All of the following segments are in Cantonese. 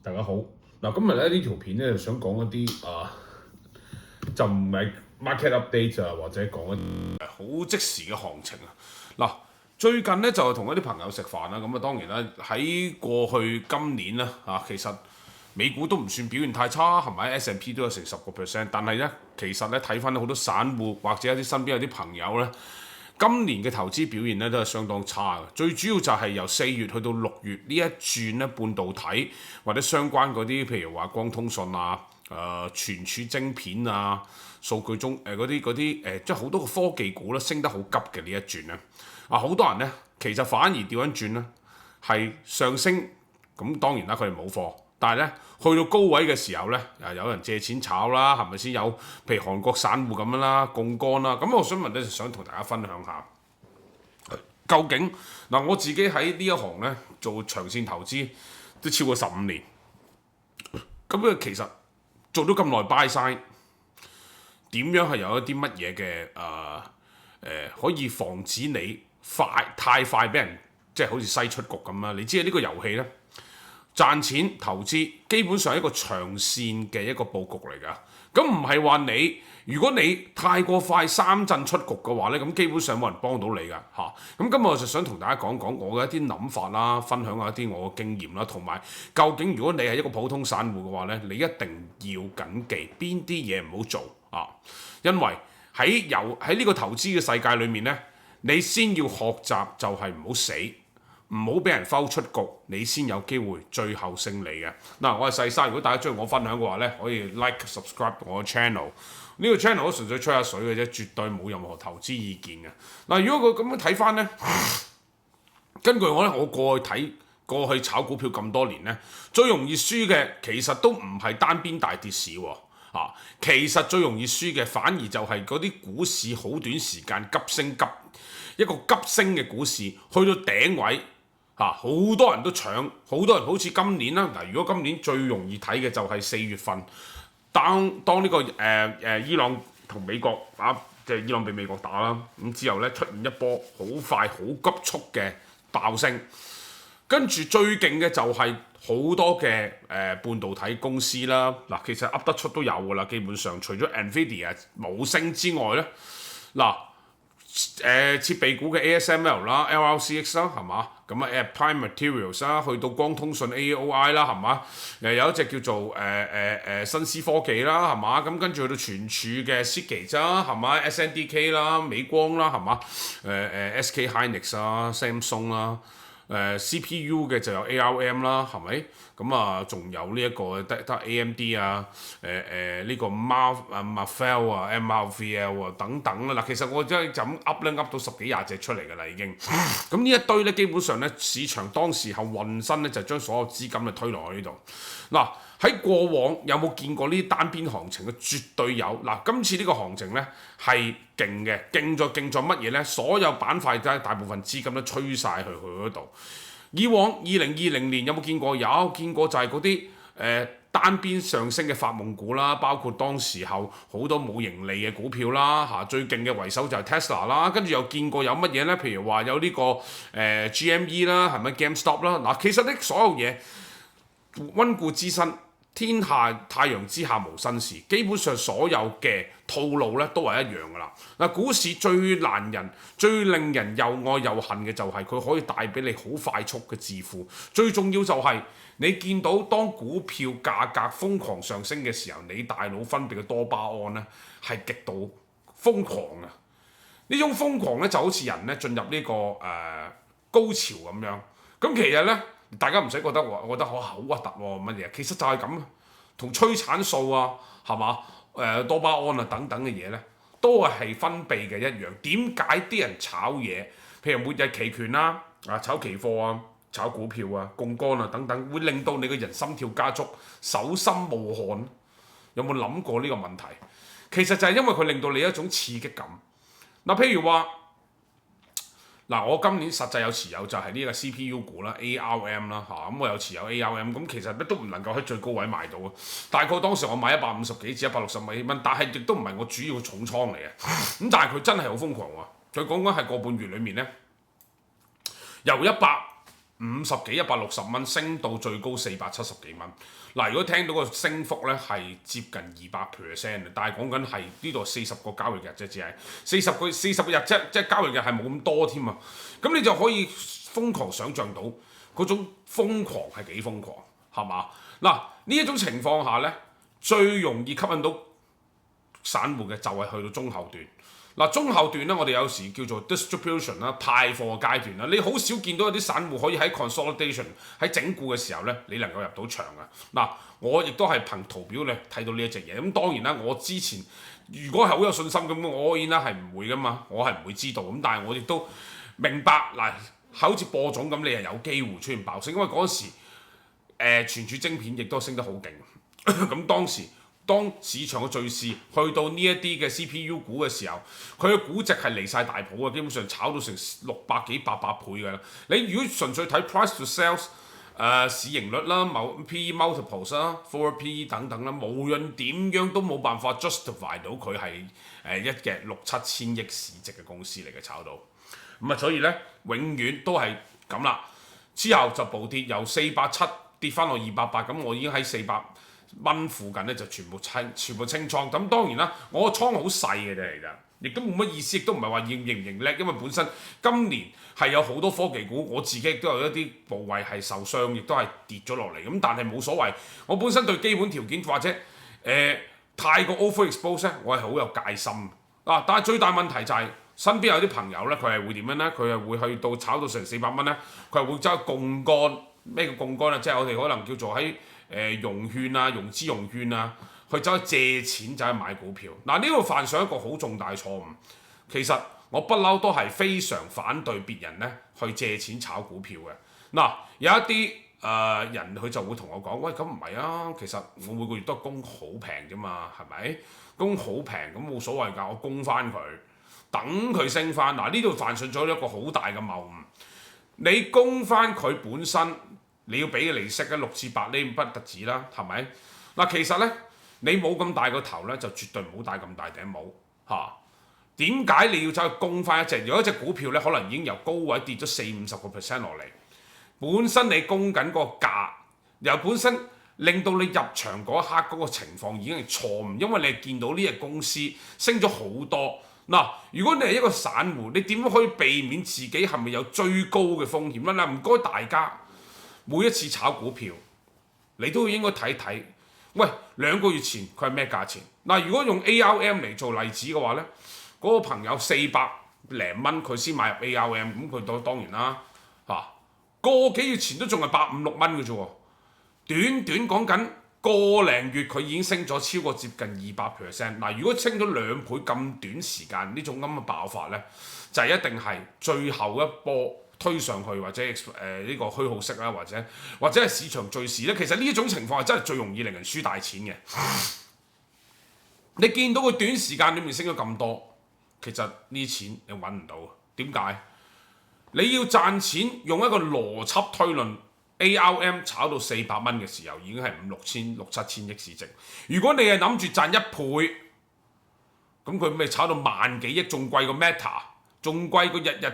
大家好。嗱，今日咧呢條片咧就想講一啲就唔係 market update 啊，或者講一啲好即時嘅行情啊。嗱，最近咧就同一啲朋友食飯啦，咁啊當然啦喺過去今年啦其實美股都唔算表現太差，係咪 S&P 都有成10%，但係咧其實咧睇翻好多散戶或者一啲身邊有啲朋友咧。今年嘅投資表現咧都係相當差嘅，最主要就係由4月去到6月呢一轉咧，半導體或者相關嗰啲，譬如話光通訊啊、存儲晶片啊、數據中嗰啲即係好多個科技股咧升得好急嘅呢一轉咧，好多人咧其實反而調翻轉咧係上升，咁當然啦佢哋冇貨。但係咧，去到高位嘅時候咧，有人借錢炒啦，係咪先？有譬如韓國散戶咁樣啦，槓桿啦。咁我想問咧，就想同大家分享下，究竟我自己喺呢一行咧做長線投資都超過15年，咁其實做咗咁耐 buy side，點樣係有一啲乜嘢嘅可以防止你太快俾人即係好似西出局咁啦？你知呢個遊戲咧。賺錢投資基本上係一個長線嘅一個佈局嚟㗎，咁唔係話如果你太過快三振出局嘅話咧，咁基本上冇人幫到你㗎嚇。咁今日我就想同大家講講我嘅一啲諗法啦，分享下一啲我嘅經驗啦，同埋究竟如果你係一個普通散戶嘅話咧，你一定要緊記邊啲嘢唔好做啊，因為喺呢個投資嘅世界裏面咧，你先要學習就係唔好死。唔好俾人摟出局，你先有機會最後勝利嘅。嗱，我係細沙，如果大家中意我分享嘅話咧，可以 like subscribe 我嘅 channel。呢個 channel 都純粹吹下水嘅啫，絕對冇任何投資意見嘅。嗱，如果佢咁樣睇翻咧，根據我過去炒股票咁多年咧，最容易輸嘅其實都唔係單邊大跌市喎。其實最容易輸嘅反而就係嗰啲股市好短時間一個急升嘅股市去到頂位。好多人都搶，好多人好似今年啦。嗱，如果今年最容易睇嘅就係4月份，當呢個伊朗同美國即係伊朗被美國打啦，咁之後咧出現一波好快好急速嘅爆升，跟住最勁嘅就係好多嘅半導體公司啦。嗱，其實噏得出都有㗎啦，基本上除咗 Nvidia 冇升之外咧，設備股嘅 ASML 啦、LRCX 啦，係嘛？咁Prime Materials 啦，去到光通訊 AOI 啦，係嘛？有一隻叫做新思科技啦，係嘛？咁跟住去到存儲嘅 Seagate 啦，係嘛？SNDK 啦、美光啦，係嘛？SK Hynix 啦、Samsung 啦。CPU 嘅就有 ARM 啦，係咪？咁仲有呢一個得 AMD呢個 Marvell MRVL 等等啦。嗱，其實我真係就咁噏咧，噏到10幾20隻出嚟㗎啦，已經。咁呢一堆咧，基本上咧，市場當時候運身咧，就將所有資金推落去呢度。嗱，喺過往有冇見過呢啲單邊行情嘅？絕對有。嗱，今次呢個行情咧係勁嘅，勁在乜嘢咧？所有板塊大部分資金都吹晒去嗰度。以往2020年有冇見過？有見過就係嗰啲單邊上升嘅發夢股啦，包括當時候好多冇盈利嘅股票啦，最勁嘅為首就係 Tesla 啦，跟住又見過有乜嘢咧？譬如話有呢個GME 啦，係咪 GameStop 啦？嗱，其實呢所有嘢溫故知新。天下太陽之下無新事，基本上所有嘅套路咧都係一樣噶啦。嗱，股市最難人、最令人又愛又恨嘅就係佢可以帶俾你好快速嘅致富。最重要就係你見到當股票價格瘋狂上升嘅時候，你大腦分泌嘅多巴胺咧係極度瘋狂嘅。呢種瘋狂咧就好似人咧進入呢個高潮咁樣。咁其實咧。大家唔使覺得我覺得好核突喎乜嘢，其實就係咁，同催產素啊，係嘛？多巴胺啊等等嘅嘢咧，都係分泌嘅一樣。點解啲人炒嘢，譬如末日期權啦、炒期貨啊、炒股票啊、槓桿啊等等，會令到你嘅人心跳加速、手心冒汗？有冇諗過呢個問題？其實就係因為佢令到你一種刺激感。譬如話。我今年實際有持有就係呢個 CPU 股啦 ，ARM 啦咁我有持有 ARM，咁其實咧都唔能夠喺最高位買到啊。大概當時我買150幾至160幾蚊，但係亦都唔係我主要重倉嚟嘅。咁但係佢真係好瘋狂喎！佢講緊係個半月裡面咧，由100 50幾160蚊，升到最高470幾蚊。嗱，如果聽到個升幅咧係接近200%，但係講緊係呢度40個交易日啫，只係40日啫，即係交易日係冇咁多添啊。咁你就可以瘋狂想像到嗰種瘋狂係幾瘋狂，係嘛？嗱，呢一種情況下咧，最容易吸引到散戶嘅就係去到中後段。嗱，中後段咧，我哋有時叫做 distribution 啦，派貨嘅階段啦。你好少見到有啲散戶可以喺 consolidation 喺整固嘅時候咧，你能夠入到場嘅。嗱，我亦都係憑圖表咧睇到呢一隻嘢。咁當然啦，我之前如果係好有信心咁，我然啦係唔會噶嘛，我係唔會知道。咁但係我亦都明白嗱，好似播種咁，你係有機會出現爆升，因為嗰時存儲晶片亦都升得好勁。咁當市場嘅敘事去到呢一啲嘅 CPU 股嘅時候，佢嘅估值係離晒大譜嘅，基本上炒到成600幾800倍嘅啦。你如果純粹睇 price to sales，市盈率啦、PE multiples 啦、forward PE 等等啦，無論點樣都冇辦法 justify 到佢係一嘅6、7千億市值嘅公司嚟嘅炒到。咁啊，所以咧永遠都係咁啦。之後就暴跌，由470跌翻落280，咁我已經喺400蚊附近咧就全部清倉。咁當然啦，我個倉好細嘅啫嚟㗎，亦都冇乜意思，亦都唔係話認唔認叻，因為本身今年係有好多科技股，我自己亦都有一啲部位係受傷，亦都係跌咗落嚟。咁但係冇所謂，我本身對基本條件或者太過 overexpose 咧，我係好有戒心啊。但係最大問題就係、身邊有啲朋友咧，佢係會點樣咧？佢係會去到炒到成400蚊咧，佢係會揸槓桿。咩叫槓桿啊？即係我哋可能叫做喺融券啊、融資融券啊，去走去借錢走去買股票。嗱，呢度犯上一個好重大錯誤。其實我不嬲都係非常反對別人咧去借錢炒股票嘅。嗱，有一啲人佢就會同我講：喂，咁唔係啊，其實我每個月都係供好平啫嘛，係咪？供好平咁冇所謂㗎，我供翻佢，等佢升翻。嗱，呢度犯上咗一個好大嘅謬誤。你供翻佢本身，你要俾嘅利息咧6至8厘不特止啦，係咪？嗱，其實咧你冇咁大個頭咧，就絕對唔好戴咁大頂帽嚇。點解你要走去供翻一隻？如果一隻股票咧，可能已經由高位跌咗40-50% 落嚟，本身你供緊嗰個價，又本身令到你入場嗰一刻嗰個情況已經係錯誤，因為你係見到呢隻公司升咗好多。嗱，如果你係一個散戶，你點樣可以避免自己係咪有追高嘅風險咧？嗱，唔該大家每一次炒股票，你都應該睇睇，喂，2個月前佢係咩價錢？嗱，如果用 ARM 嚟做例子嘅話咧，嗰個朋友400零蚊佢先買入 ARM， 咁佢當然啦嚇，個幾月前都仲係150-160蚊嘅啫喎，短短講緊個零月佢已經升咗超過接近200%。嗱，如果升咗2倍咁短時間，呢種咁嘅爆發咧，就係一定係最後一波推上去，或者呢個虛耗式啦，或者係市場敘事咧。其實呢一種情況係真係最容易令人輸大錢嘅。你見到佢短時間裏面升咗咁多，其實呢啲錢你揾唔到。點解？你要賺錢用一個邏輯推論。ARM 炒到400蚊嘅時候已經係6-7千億市值。如果你係諗住賺1倍，咁佢咪炒到萬幾億，仲貴過 Meta， 仲貴過日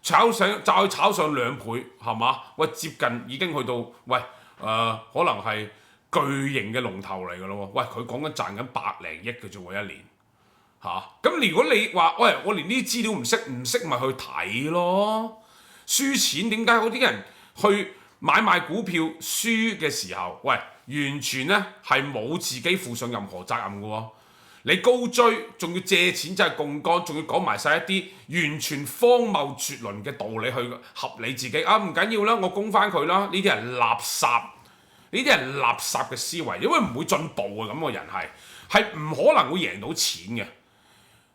炒上2倍，係嘛？喂，接近已經去到喂可能係巨型嘅龍頭嚟㗎咯喎。喂，佢講緊賺緊100零億嘅啫喎，一年嚇。咁如果你話喂，我連呢啲資料唔識咪去睇咯？輸錢點解嗰啲人去買賣股票輸嘅時候，喂，完全咧係冇自己負上任何責任嘅喎。你高追，仲要借錢就係槓桿，仲要講埋晒一啲完全荒謬絕倫嘅道理去合理自己啊！唔緊要啦，我供翻佢啦。呢啲人垃圾，呢啲人垃圾嘅思維，因為唔會進步啊！咁個人係唔可能會贏到錢嘅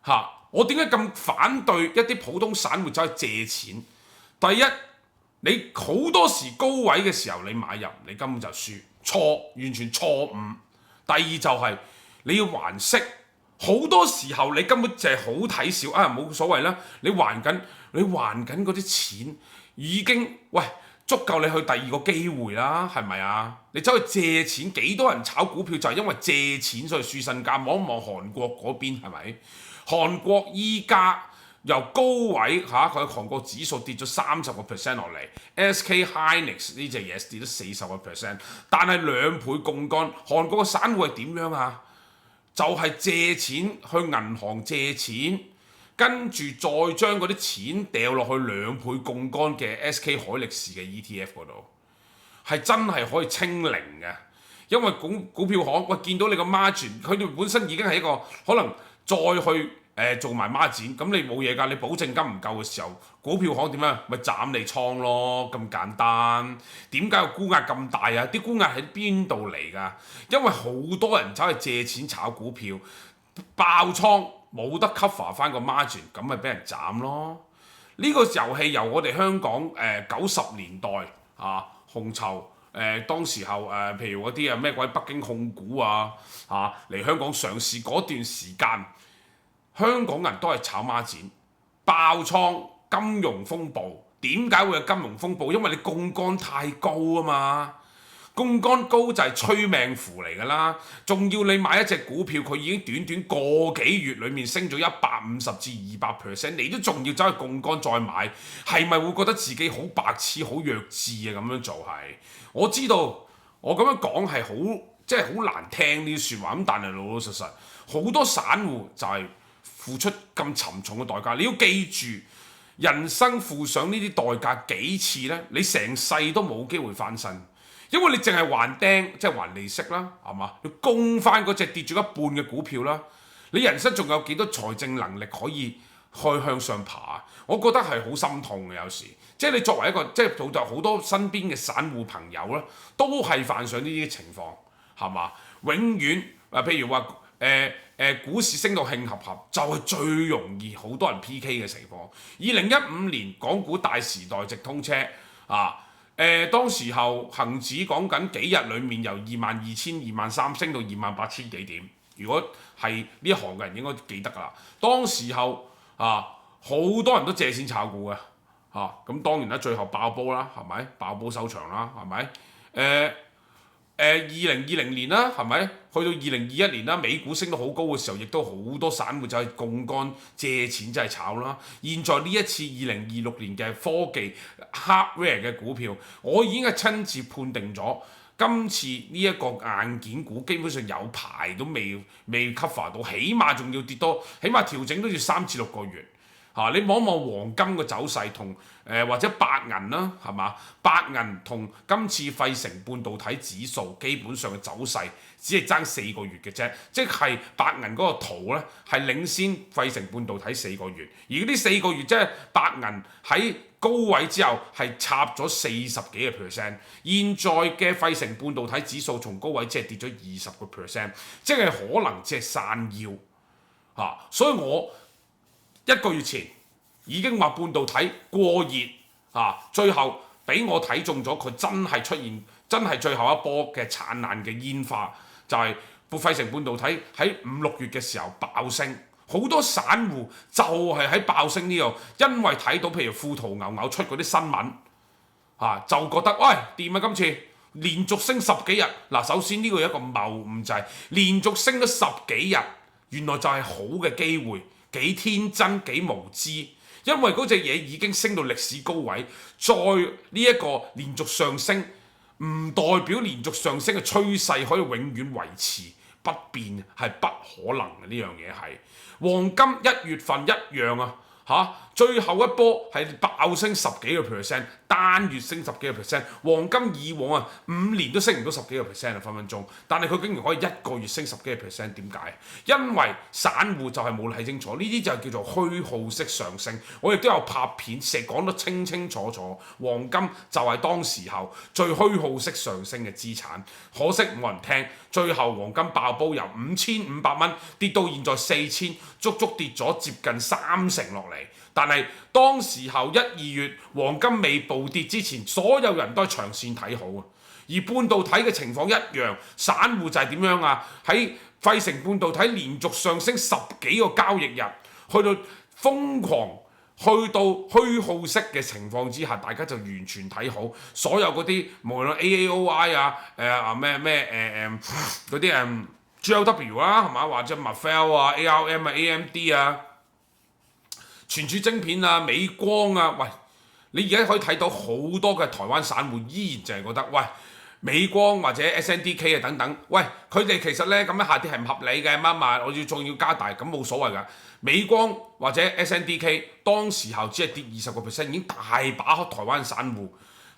嚇。我點解咁反對一啲普通散戶走去借錢？第一，你好多時高位嘅時候你買入，你根本就輸，完全錯誤。第二就係你要還息，好多時候你根本就係好睇小啊，冇所謂啦。你還緊嗰啲錢已經足夠你去第二個機會啦，係咪啊？你走去借錢，幾多人炒股票就係因為借錢所以輸身家。望一望韓國嗰邊係咪？韓國依家由高位佢韓國指數跌咗30%落嚟，SK Hynix 呢隻嘢跌咗40%，但係2倍槓桿，韓國嘅散戶係點樣啊？就係借錢去銀行借錢，跟住再將嗰啲錢掉落去2倍槓桿嘅 SK 海力士嘅 ETF 嗰度，係真係可以清零嘅。因為股票行喂見到你個 margin，佢哋本身已經係一個可能再去做埋孖展，咁你冇嘢㗎，你保證金唔夠嘅時候，股票行點樣？咪斬你倉咯，咁簡單。點解個沽壓咁大啊？啲沽壓喺邊度嚟㗎？因為好多人走去借錢炒股票，爆倉冇得 cover 翻個 margin， 咁咪俾人斬咯。呢個遊戲由我哋香港90年代紅籌。當時候譬如嗰啲咩鬼北京控股嚟香港上市嗰段時間，香港人都係炒孖展、爆倉、金融風暴。點解會有金融風暴？因為你槓桿太高啊嘛，槓桿高就係催命符嚟㗎啦。仲要你買一隻股票，佢已經短短個幾月裡面升咗150%至200%，你都仲要走去槓桿再買，係咪會覺得自己好白痴、好弱智啊？咁樣做係，我知道我咁樣講係好難聽呢啲説話，咁但係老老實實好多散戶就係付出咁沉重嘅代價。你要記住，人生付上呢啲代價幾次呢？你成世都冇機會翻身。因為你淨係還釘，即係還利息啦，係嘛？要供翻嗰隻跌咗一半嘅股票啦，你人生仲有幾多財政能力可以去向上爬？我覺得係好心痛嘅，有時即係你作為一個即係做好多身邊嘅散戶朋友咧，都係犯上呢啲情況，係嘛？永遠譬如話股市升到興合合，就係最容易好多人 PK 嘅情況。2015年港股大時代直通車當時候恆指講緊幾日裡面由22,000、23,000升到28,000幾點，如果係呢一行嘅人應該記得㗎啦。當時候好多人都借錢炒股嘅咁當然啦，最後爆煲啦，係咪？爆煲收場啦，係咪？2020年啦，係咪？去到2021年啦，美股升到好高嘅時候，亦都好多散戶就係槓桿借錢真係炒啦。現在呢一次2026年嘅科技 hardware 嘅股票，我已經係親自判定咗，今次呢一個硬件股基本上有排都未 cover 到，起碼仲要跌多，起碼調整都要3至6個月。你望望黃金嘅走勢同或者白銀啦，係嘛？白銀同今次費城半導體指數基本上嘅走勢只係爭4個月嘅啫，即係白銀嗰個圖咧係領先費城半導體4個月，而呢4個月即係白銀喺高位之後係插咗40幾個%，現在嘅費城半導體指數從高位只係跌咗20%，即係可能只係散腰所以我1個月前已經話半導體過熱最後俾我睇中咗，佢真係出現真係最後一波嘅燦爛嘅煙花，就係費城半導體喺5、6月嘅時候爆升，好多散戶就係喺爆升呢度，因為睇到譬如富途牛牛出嗰啲新聞就覺得喂掂啊！今次連續升10幾日首先呢個有一個謬誤就係連續升咗10幾日，原來就係好嘅機會。幾天真幾無知，因為嗰隻嘢已經升到歷史高位，再呢一個連續上升，唔代表連續上升嘅趨勢可以永遠維持不變，係不可能嘅。呢樣嘢係黃金1月份一樣最後一波係爆升10幾個%，單月升10幾個%。黃金以往5年都升唔到10幾個%分分鐘，但係佢竟然可以1個月升10幾個%，點解？因為散戶就係冇睇清楚，呢啲就叫做虛耗式上升。我亦都有拍片，成日講得清清楚楚，黃金就係當時候最虛耗式上升嘅資產，可惜冇人聽。最後黃金爆煲，由5500蚊跌到現在4000，足足跌咗接近30%落嚟。但係當時候1、2月黃金未暴跌之前，所有人都係長線睇好而半導體嘅情況一樣，散戶就係點樣喺費城半導體連續上升10幾個交易日，去到瘋狂，去到虛耗式嘅情況之下，大家就完全睇好所有嗰啲無論 AAOI 嗰啲GLW 係嘛，或者 Marvell ARM AMD 存儲晶片啊、美光啊，喂，你而家可以睇到好多嘅台灣散戶依然就係覺得，喂，美光或者 SNDK 啊等等，喂，佢哋其實咧咁樣下跌係唔合理嘅，乜嘛，我仲要加大，咁冇所謂㗎。美光或者 SNDK 當時候只係跌20%，已經大把台灣散戶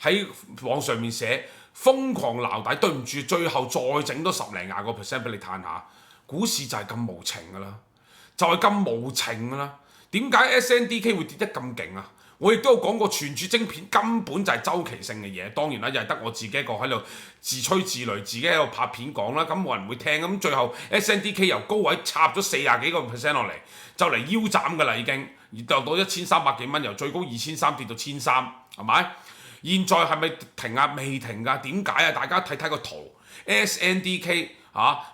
喺網上面寫瘋狂撈底，對唔住，最後再整多10零20%俾你嘆下，股市就係咁無情㗎啦，就係咁無情㗎啦。點解 SNDK 會跌得咁勁啊？我亦都有講過，存儲晶片根本就係周期性嘅嘢。當然啦，又係得我自己一個喺度自吹自擂，自己喺度拍片講啦。咁冇人會聽。咁最後 SNDK 由高位插咗40幾個%落嚟，就嚟腰斬㗎啦已經，而掉到1300幾蚊，由最高2300跌到1300，係咪？現在係咪停啊？未停㗎。點解啊？大家睇睇個圖 ，SNDK。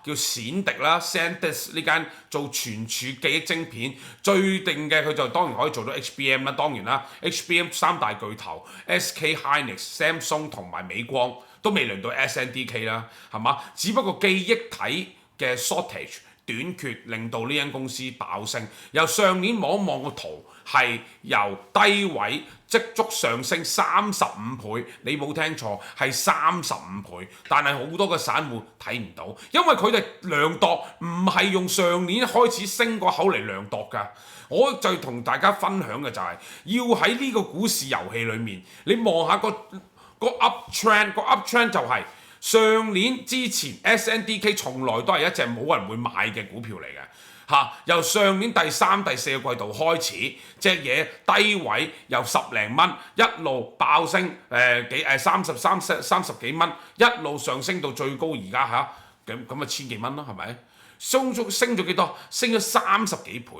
叫閃迪啦 ，SanDisk 呢間做存儲記憶晶片最定嘅，佢就當然可以做到 HBM 啦。當然啦 ，HBM 三大巨頭 SK Hynix、Samsung 同埋美光都未輪到 SNDK 啦，係嘛？只不過記憶體嘅 shortage 短缺令到呢間公司爆升。由上年望一望個圖，係由低位即足上升35倍，你冇聽錯，係35倍。但係好多嘅散戶睇唔到，因為佢哋量度唔係用上年開始升個口嚟量度㗎。我就同大家分享嘅就係、要喺呢個股市遊戲裏面，你望下個 up trend， 個 up trend 就係、上年之前 SNDK 從來都係一隻冇人會買嘅股票嚟嘅。由上年第三、第四個季度開始，隻嘢低位由10零蚊一路爆升，30幾蚊，一路上升到最高而家咁1000幾蚊咯，係咪？升咗幾多？升咗30幾倍。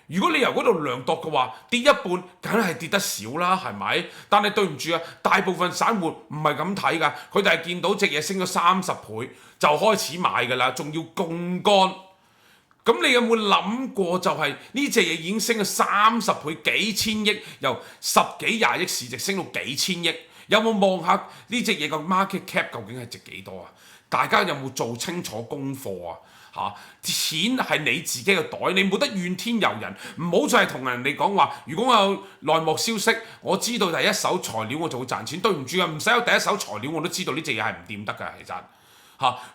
如果你由嗰度量度嘅話，跌一半梗係跌得少啦，係咪？但係對唔住啊，大部分散戶唔係咁睇㗎，佢哋係見到隻嘢升咗30倍就開始買㗎啦，仲要槓桿。咁你有冇諗過就係呢隻嘢已經升咗30倍，幾千億，由10幾20億市值升到幾千億，有冇望下呢隻嘢個 market cap 究竟係值幾多啊？大家有冇做清楚功課啊？錢係你自己嘅袋，你冇得怨天尤人，唔好再係同人哋講話。如果我有內幕消息，我知道第一手材料我就會賺錢。對唔住啊，唔使有第一手材料我都知道呢隻嘢係唔掂得㗎，其實。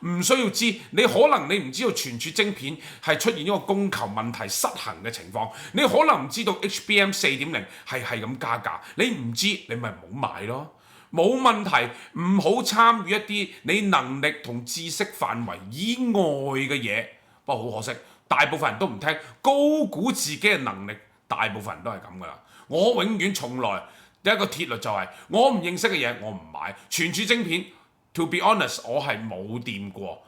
唔需要知，你可能你唔知道存儲晶片係出現一個供求問題失衡嘅情況，你可能唔知道 HBM 4.0係咁加價，你唔知你咪唔好買咯，冇問題，唔好參與一啲你能力同知識範圍以外嘅嘢。不過好可惜，大部分人都唔聽，高估自己嘅能力，大部分人都係咁噶啦。我永遠從來有一個鐵律就係、我唔認識嘅嘢我唔買，存儲晶片。To be honest， 我係冇掂過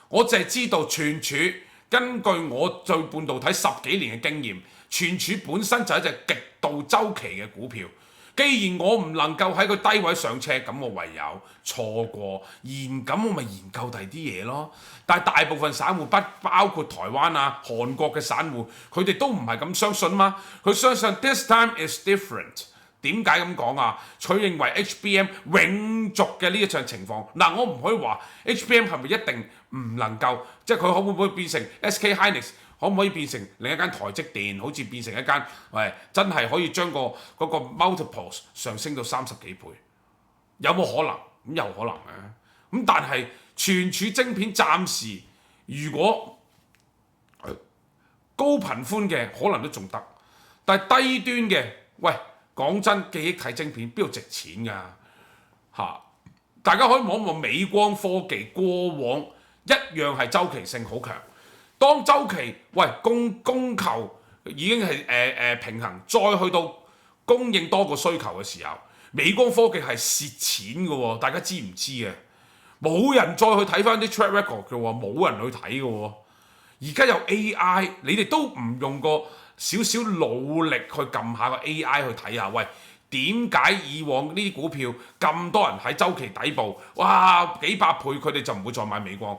我淨係知道存儲，根據我對半導體10幾年嘅經驗，存儲本身就係一隻極度周期嘅股票。既然我唔能夠喺個低位上車，咁我唯有錯過，咁我咪研究第二啲嘢咯。但係大部分散戶包括台灣啊、韓國嘅散戶，佢哋都唔係咁相信嘛。佢相信 this time is different。點解咁講啊？佢認為 HBM 永續嘅呢一場情況，我唔可以話 HBM 係咪一定唔能夠，即係佢可唔可以變成 SK Hynix， 可唔可以變成另一間台積電，好似變成一間真係可以將嗰個 multiples 上升到30幾倍，有冇可能？咁有可能嘅。咁但係存儲晶片暫時如果高頻寬嘅可能都仲得，但係低端嘅，喂。講真，記憶體晶片邊度值錢㗎？大家可以望一望美光科技，過往一樣係周期性好強。當周期供求已經係平衡，再去到供應多過需求嘅時候，美光科技係蝕錢嘅喎。大家知唔知啊？冇人再去睇翻啲 track record 嘅喎，冇人去睇嘅喎。而家有 AI， 你哋都唔用過少少努力去撳下個 AI 去睇下，喂，點解以往呢啲股票咁多人喺週期底部，哇幾百倍佢哋就唔會再買美光，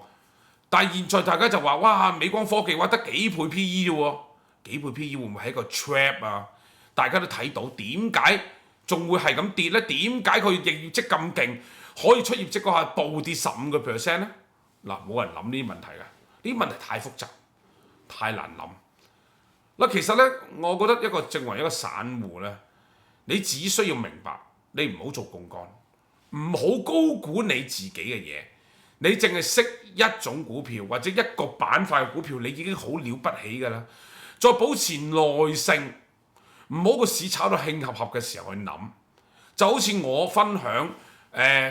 但係現在大家就話，哇美光科技得幾倍 PE 啫喎，幾倍 PE 會唔會係一個 trap 啊？大家都睇到點解仲會係咁跌呢？點解佢業績咁勁，可以出業績嗰下暴跌15%呢？冇人諗呢啲問題㗎，呢啲問題太複雜，太難諗。嗱，其實咧，我覺得作為一個散戶咧，你只需要明白，你唔好做槓桿，唔好高估你自己嘅嘢。你淨係識一種股票或者一個板塊嘅股票，你已經好了不起㗎啦。再保持耐性，唔好個市炒到興合合嘅時候去諗。就好似我分享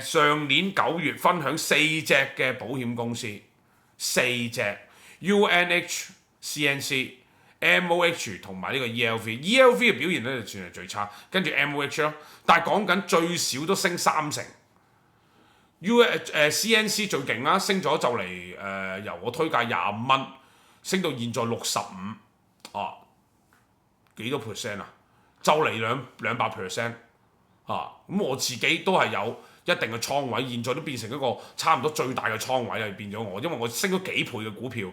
上年9月分享4隻嘅保險公司，4隻 UNH、CNC、MOH 同埋呢個 ELV。ELV 嘅表現咧就算係最差，跟住 MOH 咯，但係講緊最少都升30%。CNC 最勁啦，升咗就嚟由我推介25蚊，升到現在65，幾多 percent 啊？就嚟200%咁我自己都係有一定嘅倉位，現在都變成一個差唔多最大嘅倉位係變咗我，因為我升咗幾倍嘅股票，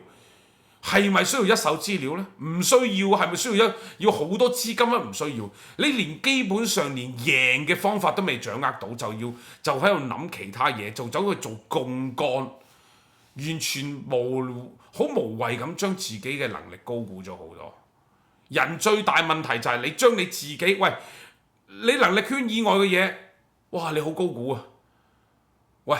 係咪需要一手資料呢？唔需要，係咪需要好多資金咧？唔需要，你連基本上連贏嘅方法都未掌握到，就喺度諗其他嘢，就走去做槓桿，完全好無謂咁將自己嘅能力高估咗好多。人最大問題就係你將你自己，喂，你能力圈以外嘅嘢，哇，你好高估啊！喂，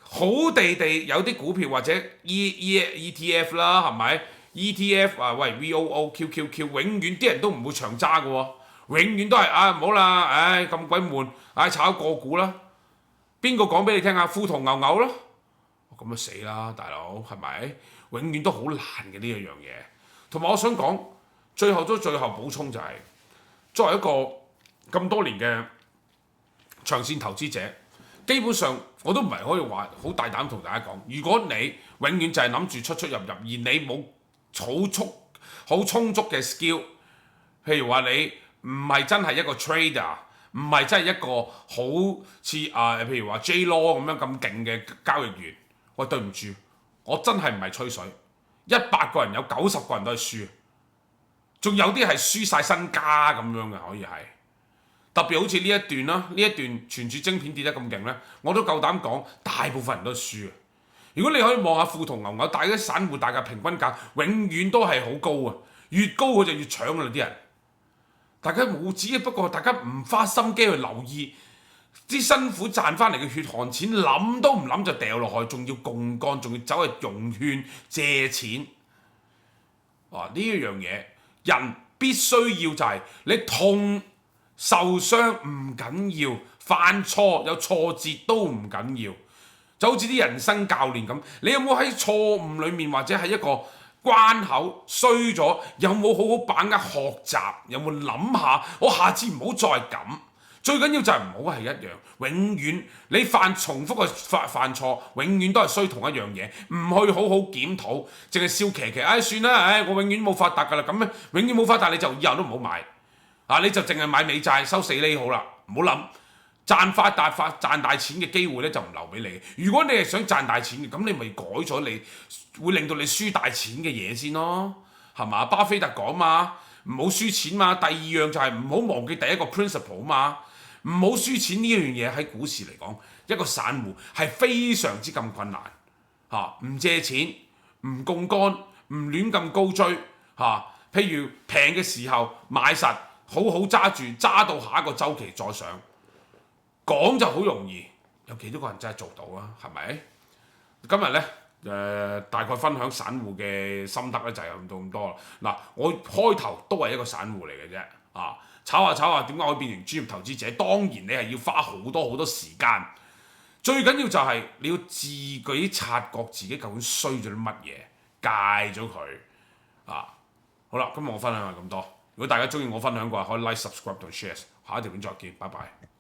好地地有啲股票或者 ETF 啦，係咪 ETF 啊？喂 VOO、QQQ， 永遠啲人都唔會長揸嘅喎，永遠都係唔好啦，咁鬼悶，炒個股啦。邊個講俾你聽啊？富途牛牛咯，咁啊死啦，大佬係咪？永遠都好難嘅呢一樣嘢。同埋我想講，最後補充就係，作為一個咁多年嘅長線投資者，基本上我都唔係可以話好大膽同大家講，如果你永遠就係諗住出入，而你冇好充足嘅 skill， 譬如話你唔係真係一個 trader， 唔係真係一個好似譬如話 J Law 咁樣咁勁嘅交易員，喂，對唔住，我真係唔係吹水，100個人有90個人都係輸，仲有啲係輸晒身家咁樣嘅，可以係。特別好似呢一段啦，呢一段存儲晶片跌得咁勁咧，我都夠膽講，大部分人都輸。如果你可以望下富途牛牛，大家散戶大家平均價永遠都係好高啊，越高佢就越搶㗎啦啲人。大家冇只不過大家唔花心機去留意啲辛苦賺翻嚟嘅血汗錢，諗都唔諗就掉落去，仲要槓桿，仲要走去融券借錢。呢一樣嘢，人必須要就係你痛。受傷唔緊要，犯錯有挫折都唔緊要，就好似啲人生教練咁，你有冇喺錯誤裡面或者係一個關口衰咗，有冇好好把握學習？有冇諗下我下次唔好再咁？最緊要就係唔好係一樣，永遠你重複嘅犯錯，永遠都係衰同一樣嘢，唔去好好檢討，淨係笑騎騎，算啦，我永遠冇發達㗎啦，咁咧永遠冇發達你就以後都唔好買。你就淨係買美債收4厘好啦，唔好諗賺大錢嘅機會咧就唔留俾你。如果你係想賺大錢嘅，咁你咪改咗你會令到你輸大錢嘅嘢先咯，係嘛？巴菲特講嘛，唔好輸錢嘛。第二樣就係唔好忘記第一個 principle 嘛，唔好輸錢呢樣嘢喺股市嚟講，一個散戶係非常之咁困難唔借錢，唔槓桿，唔亂咁高追譬如平嘅時候買實。好好揸住，揸到下一個週期再上，講就好容易，有幾多個人真係做到啊？係咪？今日咧大概分享散戶嘅心得咧就係到咁多啦。嗱，我開頭都係一個散戶嚟嘅啫，炒下點解可以變成專業投資者？當然你係要花好多時間，最緊要就係你要自己察覺自己究竟衰咗啲乜嘢，戒咗佢好啦，今日我分享係咁多。如果大家中意我分享嘅話，可以 like、subscribe 同 share。下一條片再見，拜拜。